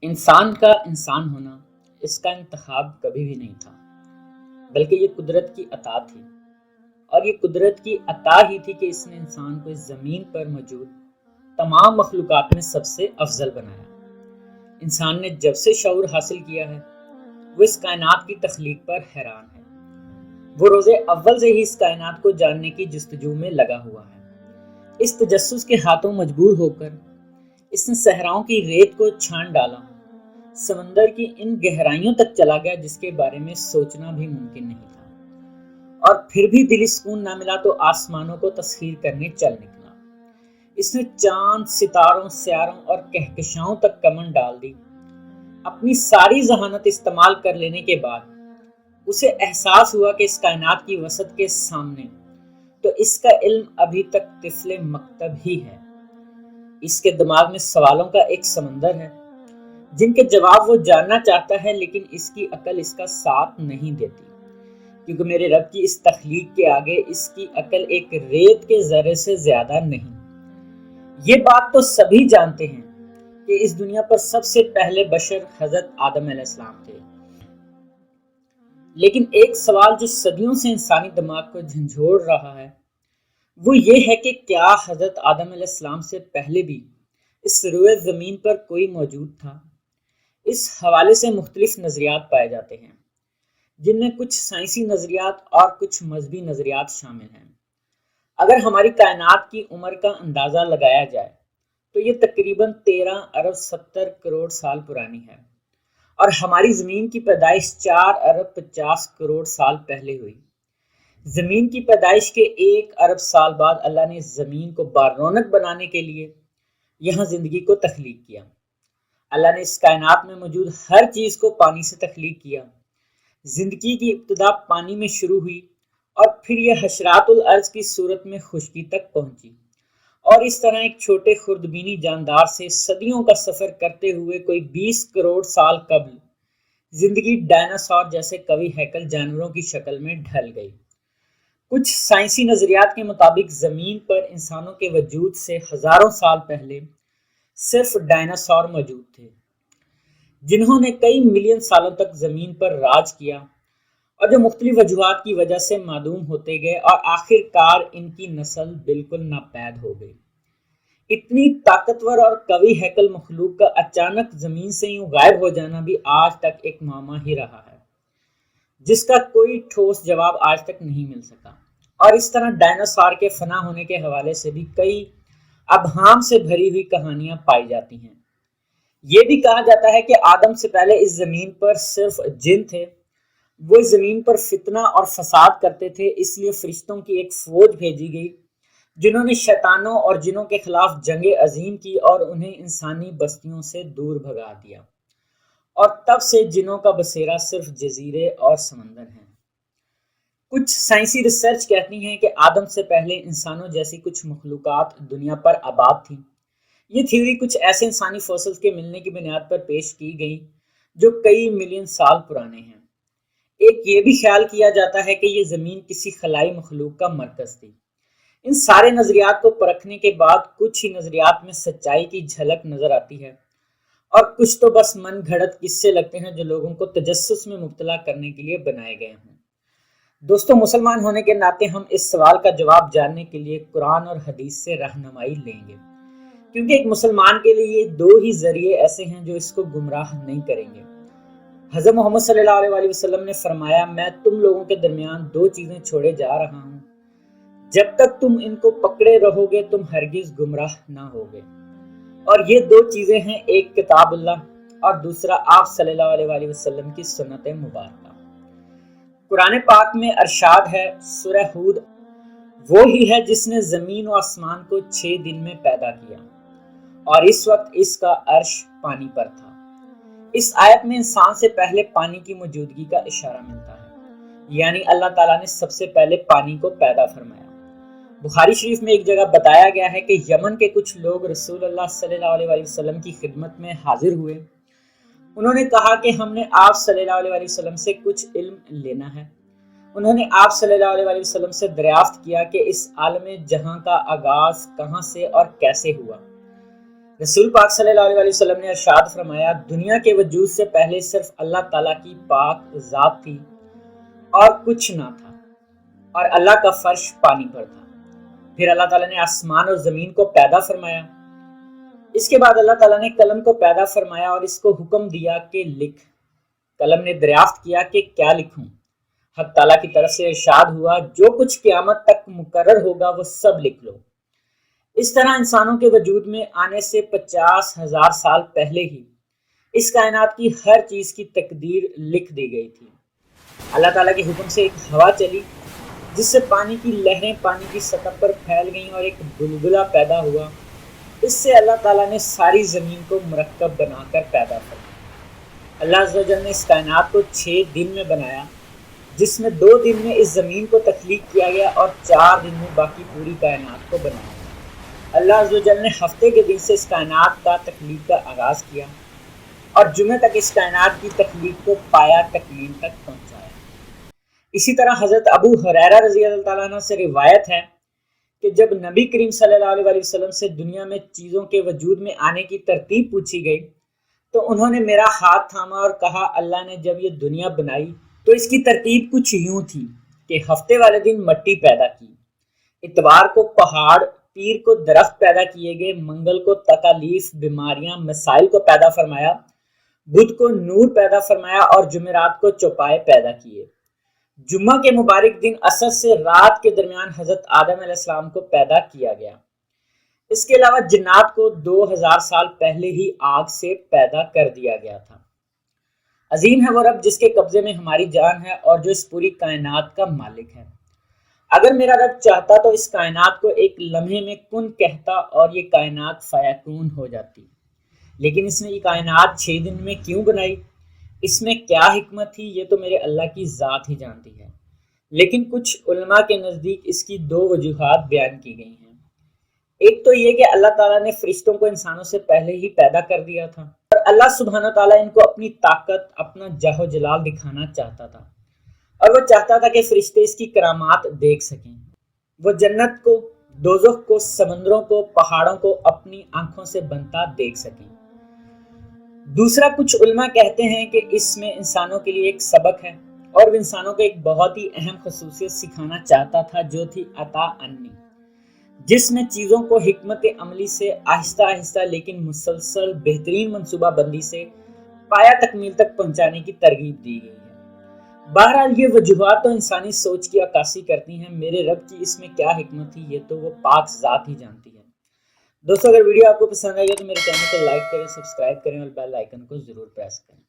انسان کا انسان ہونا اس کا انتخاب کبھی بھی نہیں تھا، بلکہ یہ قدرت کی عطا تھی، اور یہ قدرت کی عطا ہی تھی کہ اس نے انسان کو اس زمین پر موجود تمام مخلوقات میں سب سے افضل بنایا۔ انسان نے جب سے شعور حاصل کیا ہے وہ اس کائنات کی تخلیق پر حیران ہے۔ وہ روز اول سے ہی اس کائنات کو جاننے کی جستجو میں لگا ہوا ہے۔ اس تجسس کے ہاتھوں مجبور ہو کر اس نے صحراؤں کی ریت کو چھان ڈالا، سمندر کی ان گہرائیوں تک چلا گیا جس کے بارے میں سوچنا بھی ممکن نہیں تھا، اور پھر بھی دلی سکون نہ ملا تو آسمانوں کو تسخیر کرنے چل نکلا۔ اس نے چاند، ستاروں، سیاروں اور کہکشاؤں تک کمن ڈال دی۔ اپنی ساری ذہانت استعمال کر لینے کے بعد اسے احساس ہوا کہ اس کائنات کی وسعت کے سامنے تو اس کا علم ابھی تک طفل مکتب ہی ہے۔ اس کے دماغ میں سوالوں کا ایک سمندر ہے جن کے جواب وہ جاننا چاہتا ہے، لیکن اس کی عقل اس کا ساتھ نہیں دیتی، کیونکہ میرے رب کی اس تخلیق کے آگے اس کی عقل ایک ریت کے ذرے سے زیادہ نہیں۔ یہ بات تو سبھی جانتے ہیں کہ اس دنیا پر سب سے پہلے بشر حضرت آدم علیہ السلام تھے، لیکن ایک سوال جو صدیوں سے انسانی دماغ کو جھنجھوڑ رہا ہے وہ یہ ہے کہ کیا حضرت آدم علیہ السلام سے پہلے بھی اس روئے زمین پر کوئی موجود تھا؟ اس حوالے سے مختلف نظریات پائے جاتے ہیں، جن میں کچھ سائنسی نظریات اور کچھ مذہبی نظریات شامل ہیں۔ اگر ہماری کائنات کی عمر کا اندازہ لگایا جائے تو یہ تقریباً 13 ارب 70 کروڑ سال پرانی ہے، اور ہماری زمین کی پیدائش 4 ارب 50 کروڑ سال پہلے ہوئی۔ زمین کی پیدائش کے 1 ارب سال بعد اللہ نے اس زمین کو بارونق بنانے کے لیے یہاں زندگی کو تخلیق کیا۔ اللہ نے اس کائنات میں موجود ہر چیز کو پانی سے تخلیق کیا۔ زندگی کی ابتدا پانی میں شروع ہوئی اور پھر یہ حشرات الارض کی صورت میں خشکی تک پہنچی، اور اس طرح ایک چھوٹے خردبینی جاندار سے صدیوں کا سفر کرتے ہوئے کوئی 20 کروڑ سال قبل زندگی ڈائناسور جیسے قوی ہیکل جانوروں کی شکل میں ڈھل گئی۔ کچھ سائنسی نظریات کے مطابق زمین پر انسانوں کے وجود سے ہزاروں سال پہلے صرف ڈائناسور موجود تھے، جنہوں نے کئی ملین سالوں تک زمین پر راج کیا، اور جو مختلف وجوہات کی وجہ سے معدوم ہوتے گئے اور آخر کار ان کی نسل بالکل ناپید ہو گئی۔ اتنی طاقتور اور قوی ہیکل مخلوق کا اچانک زمین سے یوں غائب ہو جانا بھی آج تک ایک معمہ ہی رہا ہے، جس کا کوئی ٹھوس جواب آج تک نہیں مل سکا۔ اور اس طرح ڈائناسور کے فنا ہونے کے حوالے سے بھی کئی ابہام سے بھری ہوئی کہانیاں پائی جاتی ہیں۔ یہ بھی کہا جاتا ہے کہ آدم سے پہلے اس زمین پر صرف جن تھے، وہ اس زمین پر فتنہ اور فساد کرتے تھے، اس لیے فرشتوں کی ایک فوج بھیجی گئی جنہوں نے شیطانوں اور جنوں کے خلاف جنگ عظیم کی اور انہیں انسانی بستیوں سے دور بھگا دیا، اور تب سے جنوں کا بسیرا صرف جزیرے اور سمندر ہیں۔ کچھ سائنسی ریسرچ کہتی ہیں کہ آدم سے پہلے انسانوں جیسی کچھ مخلوقات دنیا پر آباد تھیں۔ یہ تھیوری کچھ ایسے انسانی فوسلز کے ملنے کی بنیاد پر پیش کی گئی جو کئی ملین سال پرانے ہیں۔ ایک یہ بھی خیال کیا جاتا ہے کہ یہ زمین کسی خلائی مخلوق کا مرکز تھی۔ ان سارے نظریات کو پرکھنے کے بعد کچھ ہی نظریات میں سچائی کی جھلک نظر آتی ہے، اور کچھ تو بس من گھڑت قصے لگتے ہیں جو لوگوں کو تجسس میں مبتلا کرنے کے لیے بنائے گئے ہوں۔ دوستو، مسلمان ہونے کے ناطے ہم اس سوال کا جواب جاننے کے لیے قرآن اور حدیث سے رہنمائی لیں گے، کیونکہ ایک مسلمان کے لیے یہ دو ہی ذریعے ایسے ہیں جو اس کو گمراہ نہیں کریں گے۔ حضرت محمد صلی اللہ علیہ وسلم نے فرمایا، میں تم لوگوں کے درمیان دو چیزیں چھوڑے جا رہا ہوں، جب تک تم ان کو پکڑے رہو گے تم ہرگز گمراہ نہ ہوگے، اور یہ دو چیزیں ہیں، ایک کتاب اللہ اور دوسرا آپ صلی اللہ علیہ وسلم کی سنت مبارکہ۔ قرآن پاک میں ارشاد ہے، سورہ ہود، وہی ہے جس نے زمین و آسمان کو 6 دن میں پیدا کیا، اور اس وقت اس کا عرش پانی پر تھا۔ اس آیت میں انسان سے پہلے پانی کی موجودگی کا اشارہ ملتا ہے، یعنی اللہ تعالیٰ نے سب سے پہلے پانی کو پیدا فرمایا۔ بخاری شریف میں ایک جگہ بتایا گیا ہے کہ یمن کے کچھ لوگ رسول اللہ صلی اللہ علیہ وسلم کی خدمت میں حاضر ہوئے۔ انہوں نے کہا کہ ہم نے آپ صلی اللہ علیہ وسلم سے کچھ علم لینا ہے۔ انہوں نے آپ صلی اللہ علیہ وسلم سے دریافت کیا کہ اس عالم جہاں کا آغاز کہاں سے اور کیسے ہوا۔ رسول پاک صلی اللہ علیہ وسلم نے ارشاد فرمایا، دنیا کے وجود سے پہلے صرف اللہ تعالیٰ کی پاک ذات تھی اور کچھ نہ تھا، اور اللہ کا فرش پانی پر تھا۔ پھر اللہ تعالیٰ نے آسمان اور زمین کو پیدا فرمایا۔ اس کے بعد اللہ تعالیٰ نے قلم کو پیدا فرمایا اور اس کو حکم دیا کہ لکھ۔ قلم نے دریافت کیا کہ کیا لکھوں؟ حق تعالیٰ کی طرف سے ارشاد ہوا، جو کچھ قیامت تک مقرر ہوگا وہ سب لکھ لو۔ اس طرح انسانوں کے وجود میں آنے سے 50,000 سال پہلے ہی اس کائنات کی ہر چیز کی تقدیر لکھ دی گئی تھی۔ اللہ تعالیٰ کے حکم سے ایک ہوا چلی جس سے پانی کی لہریں پانی کی سطح پر پھیل گئیں اور ایک بلبلہ پیدا ہوا۔ اس سے اللہ تعالیٰ نے ساری زمین کو مرکب بنا کر پیدا کیا۔ اللہ عز و جل نے اس کائنات کو 6 دن میں بنایا، جس میں 2 دن میں اس زمین کو تخلیق کیا گیا اور 4 دن میں باقی پوری کائنات کو بنایا۔ اللہ عز و جل نے ہفتے کے دن سے اس کائنات کا تخلیق کا آغاز کیا اور جمعہ تک اس کائنات کی تخلیق کو پایا تکمیل تک پہنچایا۔ اسی طرح حضرت ابو ہریرہ رضی اللہ تعالیٰ عنہ سے روایت ہے کہ جب نبی کریم صلی اللہ علیہ وسلم سے دنیا میں چیزوں کے وجود میں آنے کی ترتیب پوچھی گئی تو انہوں نے میرا ہاتھ تھاما اور کہا، اللہ نے جب یہ دنیا بنائی تو اس کی ترتیب کچھ یوں تھی کہ ہفتے والے دن مٹی پیدا کی، اتوار کو پہاڑ، پیر کو درخت پیدا کیے گئے، منگل کو تکالیف، بیماریاں، مسائل کو پیدا فرمایا، بدھ کو نور پیدا فرمایا اور جمعرات کو چوپائے پیدا کیے۔ جمعہ کے مبارک دن عصر سے رات کے درمیان حضرت آدم علیہ السلام کو پیدا کیا گیا۔ اس کے علاوہ جنات کو 2000 سال پہلے ہی آگ سے پیدا کر دیا گیا تھا۔ عظیم ہے وہ رب جس کے قبضے میں ہماری جان ہے اور جو اس پوری کائنات کا مالک ہے۔ اگر میرا رب چاہتا تو اس کائنات کو ایک لمحے میں کن کہتا اور یہ کائنات فیکون ہو جاتی، لیکن اس نے یہ کائنات 6 دن میں کیوں بنائی؟ اس میں کیا حکمت تھی؟ یہ تو میرے اللہ کی ذات ہی جانتی ہے، لیکن کچھ علماء کے نزدیک اس کی 2 وجوہات بیان کی گئی ہیں۔ ایک تو یہ کہ اللہ تعالیٰ نے فرشتوں کو انسانوں سے پہلے ہی پیدا کر دیا تھا اور اللہ سبحانہ تعالیٰ ان کو اپنی طاقت، اپنا جاہ و جلال دکھانا چاہتا تھا، اور وہ چاہتا تھا کہ فرشتے اس کی کرامات دیکھ سکیں۔ وہ جنت کو، دوزخ کو، سمندروں کو، پہاڑوں کو اپنی آنکھوں سے بنتا دیکھ سکیں۔ دوسرا، کچھ علماء کہتے ہیں کہ اس میں انسانوں کے لیے ایک سبق ہے اور وہ انسانوں کو ایک بہت ہی اہم خصوصیت سکھانا چاہتا تھا، جو تھی عطا انی، جس میں چیزوں کو حکمت عملی سے آہستہ آہستہ لیکن مسلسل بہترین منصوبہ بندی سے پایا تکمیل تک پہنچانے کی ترغیب دی گئی ہے۔ بہرحال یہ وجوہات تو انسانی سوچ کی عکاسی کرتی ہیں، میرے رب کی اس میں کیا حکمت تھی یہ تو وہ پاک ذات ہی جانتی ہے۔ دوستو، اگر ویڈیو آپ کو پسند آئی ہے تو میرے چینل کو لائک کریں، سبسکرائب کریں اور بیل آئیکن کو ضرور پریس کریں۔